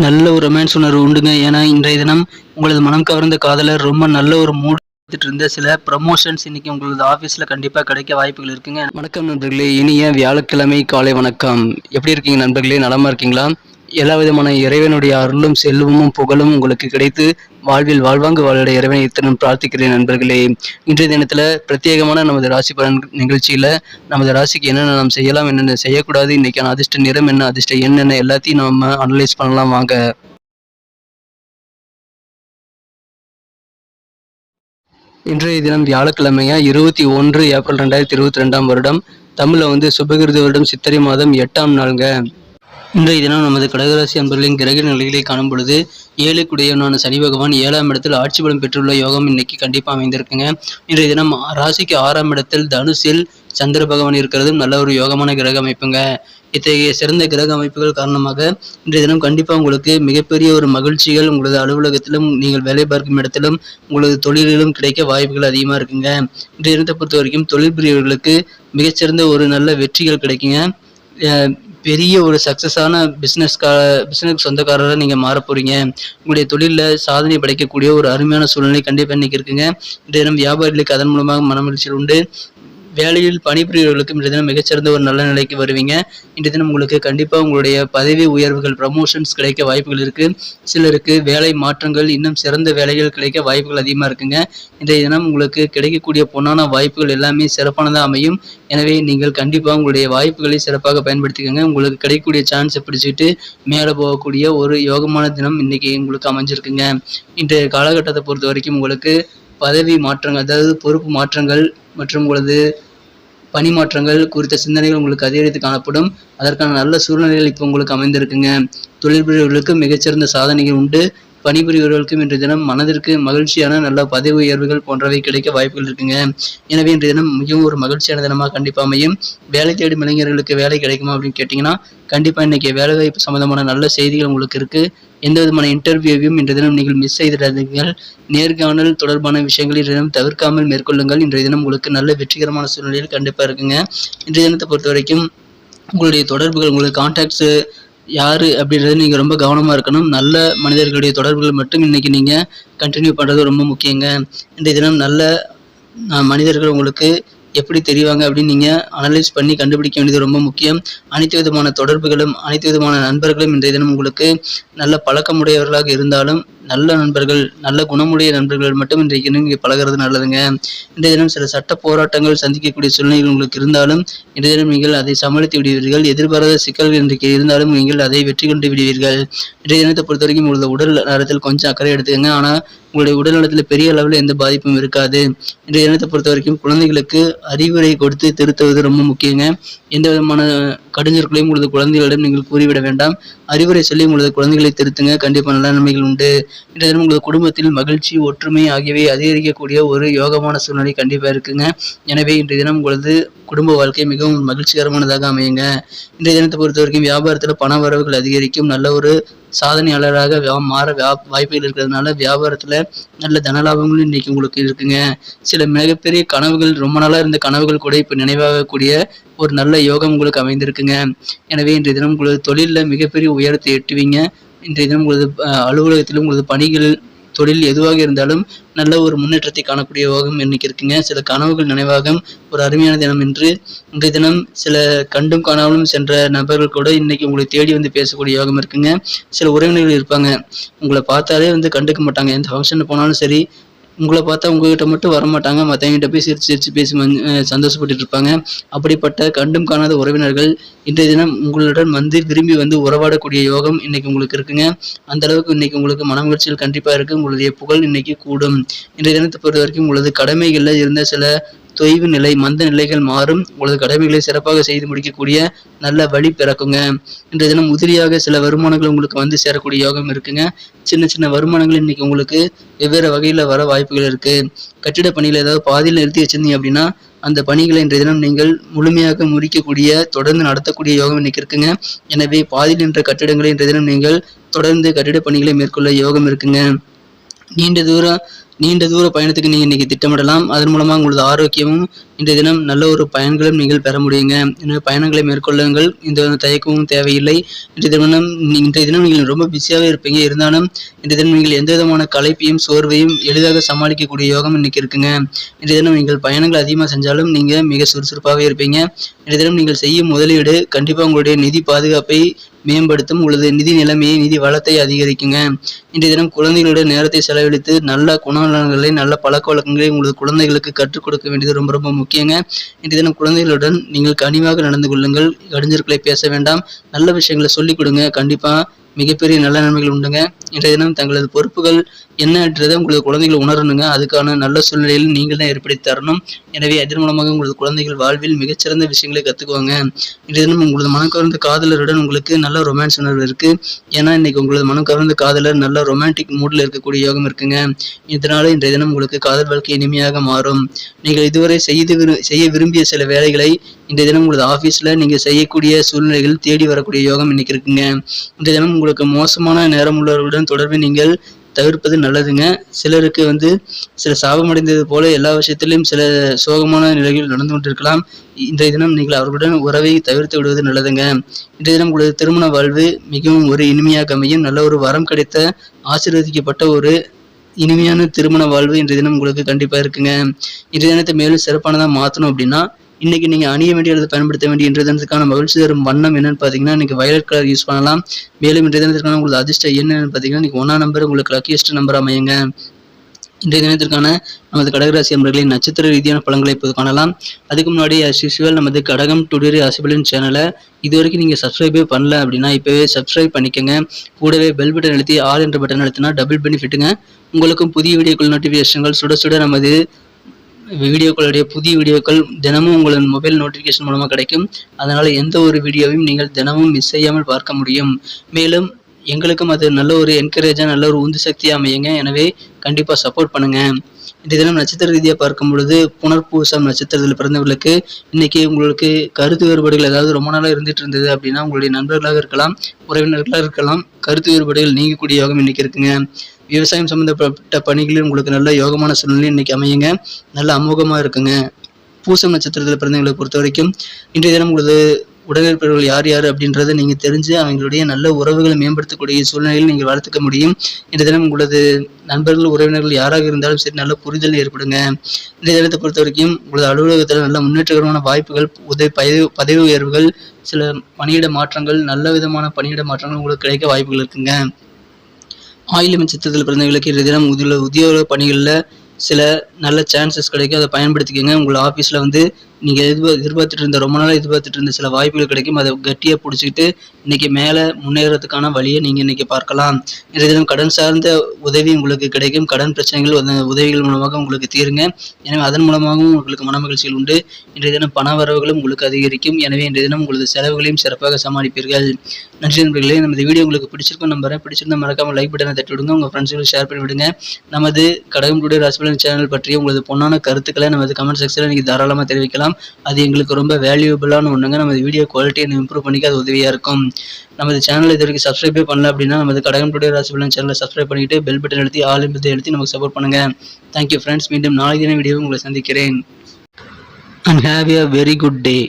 நல்ல ஒரு ரொமான்ஸ் உணர்வு உண்டுங்க. ஏன்னா, இன்றைய தினம் உங்களது மனம் கவர்ந்த காதலர் ரொம்ப நல்ல ஒரு மூட் இருந்த சில ப்ரமோஷன்ஸ் இன்னைக்கு உங்களது ஆஃபீஸ்ல கண்டிப்பா கிடைக்க வாய்ப்புகள் இருக்குங்க. வணக்கம் நண்பர்களே! இனிய வியாழக்கிழமை காலை வணக்கம். எப்படி இருக்கீங்க நண்பர்களே? நலமா இருக்கீங்களா? எல்லா விதமான இறைவனுடைய அருளும், செல்வமும், புகழும் உங்களுக்கு கிடைத்து வாழ்வில் வாழ்வாங்கு வாழிட இறைவனை இத்தனம் பிரார்த்திக்கிறேன் நண்பர்களே. இன்றைய தினத்துல பிரத்யேகமான நமது ராசி பலன் நிகழ்ச்சியில நமது ராசிக்கு என்னென்ன நாம் செய்யலாம், என்னென்ன செய்யக்கூடாது, இன்னைக்கான அதிர்ஷ்ட நிறம் என்ன, அதிர்ஷ்ட எண் என்ன எல்லாத்தையும் நம்ம அனலைஸ் பண்ணலாம் வாங்க. இன்றைய தினம் வியாழக்கிழமையா 21 ஏப்ரல் 2022 வருடம். தமிழ்ல சுபகிருது வருடம் சித்திரை மாதம் 8ஆம் நாளுங்க. இன்றைய தினம் நமது கடகராசி அன்பர்களின் கிரக நிலைகளை காணும் பொழுது 7க்குடையவனான சனி பகவான் 7ஆம் இடத்தில் ஆட்சி பலம் பெற்றுள்ள யோகம் இன்னைக்கு கண்டிப்பா அமைந்திருக்குங்க. இன்றைய தினம் ராசிக்கு 6ஆம் இடத்தில் தனுசில் சந்திர பகவான் இருக்கிறதும் நல்ல ஒரு யோகமான கிரக அமைப்புங்க. இத்தகைய சிறந்த கிரக அமைப்புகள் காரணமாக இன்றைய தினம் கண்டிப்பா உங்களுக்கு மிகப்பெரிய ஒரு மகிழ்ச்சிகள் உங்களது அலுவலகத்திலும், நீங்கள் வேலை பார்க்கும் இடத்திலும், உங்களது தொழிலிலும் கிடைக்க வாய்ப்புகள் அதிகமா இருக்குங்க. இன்றைய தினத்தை பொறுத்த வரைக்கும் தொழில் புரியவர்களுக்கு மிகச்சிறந்த ஒரு நல்ல வெற்றிகள் கிடைக்குங்க. பெரிய ஒரு சக்ஸஸான பிஸ்னஸ் சொந்தக்காரராக நீங்கள் மாற போகிறீங்க. உங்களுடைய தொழிலில் சாதனை படைக்கக்கூடிய ஒரு அருமையான சூழ்நிலை கண்டிப்பாக இன்றைக்கி இருக்குங்க. இன்றைய தினம் வியாபாரிகளுக்கு அதன் மூலமாக மனமகிழ்ச்சியில் உண்டு. வேலையில் பணிபுரியவர்களுக்கும் இன்றைய தினம் மிகச்சிறந்த ஒரு நல்ல நிலைக்கு வருவீங்க. இன்றைய தினம் உங்களுக்கு கண்டிப்பாக உங்களுடைய பதவி உயர்வுகள், ப்ரமோஷன்ஸ் கிடைக்க வாய்ப்புகள் இருக்குது. சிலருக்கு வேலை மாற்றங்கள், இன்னும் சிறந்த வேலைகள் கிடைக்க வாய்ப்புகள் அதிகமாக இருக்குங்க. இன்றைய தினம் உங்களுக்கு கிடைக்கக்கூடிய பொன்னான வாய்ப்புகள் எல்லாமே சிறப்பானதாக அமையும். எனவே நீங்கள் கண்டிப்பாக உங்களுடைய வாய்ப்புகளை சிறப்பாக பயன்படுத்திக்கோங்க. உங்களுக்கு கிடைக்கக்கூடிய சான்ஸை பிடிச்சிட்டு மேலே போகக்கூடிய ஒரு யோகமான தினம் இன்னைக்கு உங்களுக்கு அமைஞ்சிருக்குங்க. இன்றைய காலகட்டத்தை பொறுத்த வரைக்கும் உங்களுக்கு பதவி மாற்றங்கள், அதாவது பொறுப்பு மாற்றங்கள் மற்றும் உங்களது பணி மாற்றங்கள் குறித்த சிந்தனைகள் உங்களுக்கு அதிகரித்து காணப்படும். அதற்கான நல்ல சூழ்நிலைகள் இப்போ உங்களுக்கு அமைந்திருக்குங்க. தொழில் புரியவர்களுக்கு மிகச்சிறந்த சாதனைகள் உண்டு. பணிபுரியவர்களுக்கும் இன்றைய தினம் மனதிற்கு மகிழ்ச்சியான நல்ல பதவி உயர்வுகள் போன்றவை கிடைக்க வாய்ப்புகள் இருக்குங்க. எனவே இன்றைய தினம் மிகவும் ஒரு மகிழ்ச்சியான தினமாக கண்டிப்பாக அமையும். வேலை தேடும் இளைஞர்களுக்கு வேலை கிடைக்குமா அப்படின்னு கேட்டிங்கன்னா, கண்டிப்பாக இன்றைக்கி வேலைவாய்ப்பு சம்மந்தமான நல்ல செய்திகள் உங்களுக்கு இருக்குது. எந்த விதமான இன்டர்வியூவையும் இன்றைய தினம் நீங்கள் மிஸ் செய்திடாதீர்கள். நேர்காணல் தொடர்பான விஷயங்களை இன்றைய தினம் தவிர்க்காமல் மேற்கொள்ளுங்கள். இன்றைய தினம் உங்களுக்கு நல்ல வெற்றிகரமான சூழ்நிலையில் கண்டிப்பாக இருக்குங்க. இன்றைய தினத்தை பொறுத்த வரைக்கும் உங்களுடைய தொடர்புகள், உங்களுடைய கான்டாக்ட்ஸு யார் அப்படின்றது நீங்கள் ரொம்ப கவனமாக இருக்கணும். நல்ல மனிதர்களுடைய தொடர்புகள் மட்டும் இன்றைக்கி நீங்கள் கண்டினியூ பண்ணுறது ரொம்ப முக்கியங்க. இன்றைய தினம் நல்ல மனிதர்கள் உங்களுக்கு எப்படி தெரிவாங்க அப்படின்னு நீங்கள் அனலைஸ் பண்ணி கண்டுபிடிக்க வேண்டியது ரொம்ப முக்கியம். அனைத்து விதமான தொடர்புகளும், அனைத்து விதமான நண்பர்களும் இன்றைய தினம் உங்களுக்கு நல்ல பழக்கமுடையவர்களாக இருந்தாலும், நல்ல நண்பர்கள், நல்ல குணமுடைய நண்பர்கள் மட்டும் இன்றைக்கு நீங்கள் பழகிறது நல்லதுங்க. இன்றைய தினம் சில சட்ட போராட்டங்கள் சந்திக்கக்கூடிய சூழ்நிலைகள் உங்களுக்கு இருந்தாலும், இன்றைய தினம் நீங்கள் அதை சமாளித்து விடுவீர்கள். எதிர்பாராத சிக்கல்கள் இன்றைக்கு இருந்தாலும் நீங்கள் அதை வெற்றி கொண்டு விடுவீர்கள். இன்றைய தினத்தை பொறுத்த வரைக்கும் உங்களது உடல் நலத்தில் கொஞ்சம் அக்கறை எடுத்துக்கங்க. ஆனால் உங்களுடைய உடல் நலத்தில் பெரிய அளவில் எந்த பாதிப்பும் இருக்காது. இன்றைய தினத்தை பொறுத்த வரைக்கும் குழந்தைகளுக்கு அறிவுரை கொடுத்து திருத்துவது ரொம்ப முக்கியங்க. எந்த விதமான கடிஞ்சொற்களையும் உங்களது குழந்தைகளிடம் நீங்கள் கூறிவிட வேண்டாம். அறிவுரை சொல்லி உங்களது குழந்தைகளை திருத்துங்க. கண்டிப்பாக நல்ல நன்மைகள் உண்டு. இன்றைய தினம் உங்களது குடும்பத்தில் மகிழ்ச்சி, ஒற்றுமை ஆகியவை அதிகரிக்கக்கூடிய ஒரு யோகமான சூழ்நிலை கண்டிப்பாக இருக்குங்க. எனவே இன்றைய தினம் உங்களது குடும்ப வாழ்க்கை மிகவும் மகிழ்ச்சிகரமானதாக அமையுங்க. இன்றைய தினத்தை பொறுத்த வரைக்கும் வியாபாரத்தில் பண வரவுகள் அதிகரிக்கும். நல்ல ஒரு சாதனையாளராக மாற வாய்ப்புகள் இருக்கிறதுனால வியாபாரத்தில் நல்ல தனலாபங்களும் இன்றைக்கி உங்களுக்கு இருக்குங்க. சில மிகப்பெரிய கனவுகள், ரொம்ப நாளாக இருந்த கனவுகள் கூட இப்போ நினைவாகக்கூடிய ஒரு நல்ல யோகம் உங்களுக்கு அமைந்திருக்குங்க. எனவே இன்றைய தினம் உங்களது தொழிலில் மிகப்பெரிய உயரத்தை எட்டுவீங்க. இன்றைய தினம் உங்களது அலுவலகத்திலும் உங்களது பணிகள், தொழில் எதுவாக இருந்தாலும் நல்ல ஒரு முன்னேற்றத்தை காணக்கூடிய யோகம் இன்னைக்கு இருக்குங்க. சில கனவுகள் நினைவாகம் ஒரு அருமையான தினம் என்று இன்றைய தினம் சில கண்டும் காணாமலும் சென்ற நபர்கள் கூட இன்னைக்கு உங்களை தேடி வந்து பேசக்கூடிய யோகம் இருக்குங்க. சில உறவினர்கள் இருப்பாங்க, உங்களை பார்த்தாலே கண்டுக்க மாட்டாங்க. எந்த ஃபங்க்ஷனுக்கு போனாலும் சரி, உங்களை பார்த்தா உங்ககிட்ட மட்டும் வரமாட்டாங்க, மற்றவங்கிட்ட போய் சிரிச்சு பேசி சந்தோஷப்பட்டு இருப்பாங்க. அப்படிப்பட்ட கண்டும் காணாத உறவினர்கள் இன்றைய தினம் உங்களுடன் விரும்பி உறவாடக்கூடிய யோகம் இன்னைக்கு உங்களுக்கு இருக்குங்க. அந்த அளவுக்கு இன்னைக்கு உங்களுக்கு மனமகிழ்ச்சிகள் கண்டிப்பாக இருக்குது. உங்களுடைய புகழ் இன்னைக்கு கூடும். இன்றைய தினத்தை பொறுத்த வரைக்கும் உங்களது கடமைகளில் இருந்த சில தொய்வு நிலை, மந்த நிலைகள் மாறும். உங்களது கடமைகளை சிறப்பாக செய்து முடிக்கக்கூடிய நல்ல வழி பிறக்குங்க. இன்றைய தினம் உதிரியாக சில வருமானங்கள் உங்களுக்கு சேரக்கூடிய யோகம் இருக்குங்க. சின்ன சின்ன வருமானங்கள் இன்னைக்கு உங்களுக்கு வெவ்வேறு வகையில் வர வாய்ப்புகள் இருக்கு. கட்டிட பணியில் ஏதாவது பாதியில் நிறுத்தி வச்சிருந்தீங்க அப்படின்னா அந்த பணிகளை இன்றைய தினம் நீங்கள் முழுமையாக முடிக்கக்கூடிய, தொடர்ந்து நடத்தக்கூடிய யோகம் இன்னைக்கு இருக்குங்க. எனவே பாதியில் நின்ற கட்டிடங்களை இன்றைய தினம் நீங்கள் தொடர்ந்து கட்டிட பணிகளை மேற்கொள்ள யோகம் இருக்குங்க. நீண்ட தூரம் நீண்ட தூர பயணத்துக்கு நீங்கள் இன்றைக்கி திட்டமிடலாம். அதன் மூலமாக உங்களது ஆரோக்கியமும் இன்றைய தினம் நல்ல ஒரு பயன்களும் நீங்கள் பெற முடியுங்க. எனவே பயணங்களை மேற்கொள்ளுங்கள். இந்த தயக்கமும் தேவையில்லை. இன்றைய தினம் நீங்கள் ரொம்ப பிஸியாகவே இருப்பீங்க. இருந்தாலும் இன்றைய தினம் நீங்கள் எந்த விதமான களைப்பையும் சோர்வையும் எளிதாக சமாளிக்கக்கூடிய யோகம் இன்னைக்கு இருக்குங்க. இன்றைய தினம் நீங்கள் பயணங்கள் அதிகமாக செஞ்சாலும் நீங்கள் மிக சுறுசுறுப்பாகவே இருப்பீங்க. இன்றைய தினம் நீங்கள் செய்யும் முதலீடு கண்டிப்பாக உங்களுடைய நிதி பாதுகாப்பை மேம்படுத்தும். உங்களது நிதி நிலைமையை நிதி வளத்தை அதிகரிக்குங்க. இன்றைய தினம் குழந்தைகளுடைய நேரத்தை செலவழித்து நல்ல குணநலன்களை நல்ல பழக்க வழக்கங்களை உங்களது குழந்தைகளுக்கு கற்றுக் கொடுக்க வேண்டியது ரொம்ப ரொம்ப முக்கியங்க. இன்றைய தினம் குழந்தைகளுடன் நீங்கள் கனிவாக நடந்து கொள்ளுங்கள். இடைஞ்சல்களை பேச வேண்டாம். நல்ல விஷயங்களை சொல்லிக் கொடுங்க. கண்டிப்பாக மிகப்பெரிய நல்ல நன்மைகள் உண்டுங்க. இன்றைய தினம் தங்களது பொறுப்புகள் என்னன்றதை உங்களது குழந்தைகள் உணரணுங்க. அதுக்கான நல்ல சூழ்நிலையில் நீங்கள் தான் ஏற்படுத்தி தரணும். எனவே அதன் மூலமாக உங்களது குழந்தைகள் வாழ்வில் மிகச்சிறந்த விஷயங்களை கற்றுக்குவாங்க. இன்றைய தினம் உங்களது மனம் கவர்ந்த காதலருடன் உங்களுக்கு நல்ல ரொமான்ஸ் உணர்வு இருக்குது. ஏன்னா இன்னைக்கு உங்களது மனம் கவர்ந்த காதலர் நல்ல ரொமான்டிக் மூடில் இருக்கக்கூடிய யோகம் இருக்குங்க. இதனால இன்றைய தினம் உங்களுக்கு காதல் வாழ்க்கை இனிமையாக மாறும். நீங்கள் இதுவரை செய்ய விரும்பிய சில வேலைகளை இன்றைய தினம் உங்களது ஆஃபீஸில் நீங்கள் செய்யக்கூடிய சூழ்நிலைகள் தேடி வரக்கூடிய யோகம் இன்னைக்கு இருக்குங்க. இன்றைய தினம் உங்களுக்கு மோசமான நேரம் உள்ளவர்களுடன் தொடர்பை நீங்கள் தவிர்ப்பது நல்லதுங்க. சிலருக்கு சில சாபமடைந்தது போல எல்லா விஷயத்திலும் சில சோகமான நிலைகள் நடந்து கொண்டிருக்கலாம். இன்றைய தினம் நீங்கள் அவர்களுடன் உறவை தவிர்த்து விடுவது நல்லதுங்க. இன்றைய தினம் உங்களது திருமண வாழ்வு மிகவும் ஒரு இனிமையாக அமையும். நல்ல ஒரு வரம் கிடைத்த ஆசீர்வதிக்கப்பட்ட ஒரு இனிமையான திருமண வாழ்வு இன்றைய தினம் உங்களுக்கு கண்டிப்பாக இருக்குங்க. இன்றைய தினத்தை மேலும் சிறப்பானதாக மாற்றணும் அப்படின்னா இன்னைக்கு நீங்கள் அணிய வேண்டிய அல்லது பயன்படுத்த வேண்டிய இன்றைய தினத்துக்கான மகிழ்ச்சி தரும் வண்ணம் என்னன்னு பார்த்தீங்கன்னா இன்னைக்கு வயலட் கலர் யூஸ் பண்ணலாம். மேலும் இன்றைய தினத்திற்கான உங்களுக்கு அதிர்ஷ்ட என்னன்னு பார்த்தீங்கன்னா இன்னைக்கு 1ஆம் நம்பர் உங்களுக்கு லக்கியஸ்ட் நம்பர் அமையுங்க. இன்றைய தினத்திற்கான நமது கடகராசி அன்பர்களின் நட்சத்திர ரீதியான பலன்களை இப்போது காணலாம். அதுக்கு முன்னாடி as usual நமது கடகம் டுடே ராசிபலன் சேனலை இது வரைக்கும் நீங்கள் சப்ஸ்கிரைபே பண்ணல அப்படின்னா இப்போவே சப்ஸ்கிரைப் பண்ணிக்கோங்க. கூடவே பெல் பட்டன் அழுத்தி ஆல் என்ற பட்டன் அழுத்தினா டபுள் பெனிஃபிட்டுங்க. உங்களுக்கும் புதிய வீடியோக்கள் நோட்டிஃபிகேஷன்கள் சுட சுட நமது புதிய வீடியோக்கள் தினமும் உங்களது மொபைல் நோட்டிஃபிகேஷன் மூலமாக கிடைக்கும். அதனால் எந்த ஒரு வீடியோவையும் நீங்கள் தினமும் மிஸ் செய்யாமல் பார்க்க முடியும். மேலும் எங்களுக்கும் அது நல்ல ஒரு என்கரேஜாக நல்ல ஒரு உந்து சக்தியாக அமையுங்க. எனவே கண்டிப்பாக சப்போர்ட் பண்ணுங்கள். இன்றைய தினம் நட்சத்திர ரீதியாக பார்க்கும் பொழுது புனர்பூசம் நட்சத்திரத்தில் பிறந்தவர்களுக்கு இன்னைக்கு உங்களுக்கு கருத்து வேறுபாடுகள் ஏதாவது ரொம்ப நாளாக இருந்துட்டு இருந்தது அப்படின்னா உங்களுடைய நண்பர்களாக இருக்கலாம், உறவினர்களாக இருக்கலாம், கருத்து வேறுபாடுகள் நீங்கக்கூடிய யோகம் இன்னைக்கு இருக்குங்க. விவசாயம் சம்பந்தப்பட்ட பணிகளில் உங்களுக்கு நல்ல யோகமான சூழ்நிலை இன்னைக்கு அமையுங்க. நல்ல அமோகமாக இருக்குங்க. பூசம் நட்சத்திரத்தில் பிறந்தவங்களை பொறுத்த வரைக்கும் இன்றைய தினம் உங்களது உடனிருப்பவர்கள் யார் யார் அப்படின்றத நீங்கள் தெரிஞ்சு அவங்களுடைய நல்ல உறவுகளை மேம்படுத்தக்கூடிய சூழ்நிலையில் நீங்கள் வளர்த்துக்க முடியும். இன்றைய தினம் உங்களது நண்பர்கள் உறவினர்கள் யாராக இருந்தாலும் சரி நல்ல புரிதல் ஏற்படுங்க. இன்றைய தினத்தை பொறுத்த வரைக்கும் உங்களது அலுவலகத்தில் நல்ல முன்னேற்றகரமான வாய்ப்புகள், பதவி உயர்வுகள், சில பணியிட மாற்றங்கள், நல்ல விதமான பணியிட மாற்றங்கள் உங்களுக்கு கிடைக்க வாய்ப்புகள் இருக்குங்க. ஆயில்யம் நட்சத்திரத்தில் பிறந்தவர்களுக்கு இன்றைய தினம் உத்தியோக பணிகளில் சில நல்ல சான்சஸ் கிடைக்கும். அதை பயன்படுத்திக்கோங்க. உங்கள் ஆஃபீஸில் நீங்கள் ரொம்ப நாளாக எதிர்பார்த்துட்டு இருந்த சில வாய்ப்புகள் கிடைக்கும். அதை கட்டியாக பிடிச்சிக்கிட்டு இன்றைக்கி மேலே முன்னேறதுக்கான வழியை நீங்கள் இன்றைக்கி பார்க்கலாம். இன்றைய தினம் கடன் சார்ந்த உதவி உங்களுக்கு கிடைக்கும். கடன் பிரச்சனைகள் உதவிகள் மூலமாக உங்களுக்கு தீருங்க. எனவே அதன் மூலமாகவும் உங்களுக்கு மனமகிழ்ச்சிகள் உண்டு. இன்றைய தினம் பண வரவுகளும் உங்களுக்கு அதிகரிக்கும். எனவே இன்றைய தினம் உங்களது செலவுகளையும் சிறப்பாக சமாளிப்பீர்கள். நன்றி நண்பர்களே. நமது வீடியோ உங்களுக்கு பிடிச்சிருக்கும் நம்புறேன். பிடிச்சிருந்தா மறக்காமல் லைக் பட்டனை தட்டி விடுங்க. உங்கள் ஃப்ரெண்ட்ஸுகளுக்கு ஷேர் பண்ணி விடுங்க. நமது கடகம் டுடே ராசிபலன் சேனல் பற்றிய உங்களது பொன்னான கருத்துக்களை நமது கமெண்ட் செக்ஷனில் நீங்கள் தாராளமாக தெரிவிக்கலாம். அது எங்களுக்கு ரொம்ப வேல்யூபிளான ஒன்றுங்க. நமது வீடியோ குவாலிட்டியை இம்ப்ரூவ் பண்ணிக்க அது உதவியாக இருக்கும். நமது சேனலை இது வரைக்கும் சப்ஸ்கிரைபே பண்ணல அப்படின்னா நமது கடகம் டுடே ராசிபலன் சேனலை சப்ஸ்கிரைப் பண்ணிட்டு பெல் பட்டன் அழுத்தி ஆல் என்பதை அழுத்தி நமக்கு சப்போர்ட் பண்ணுங்க. Thank you friends. மீண்டும் நாளை தின வீடியோவை உங்களை சந்திக்கிறேன். And have a very good day.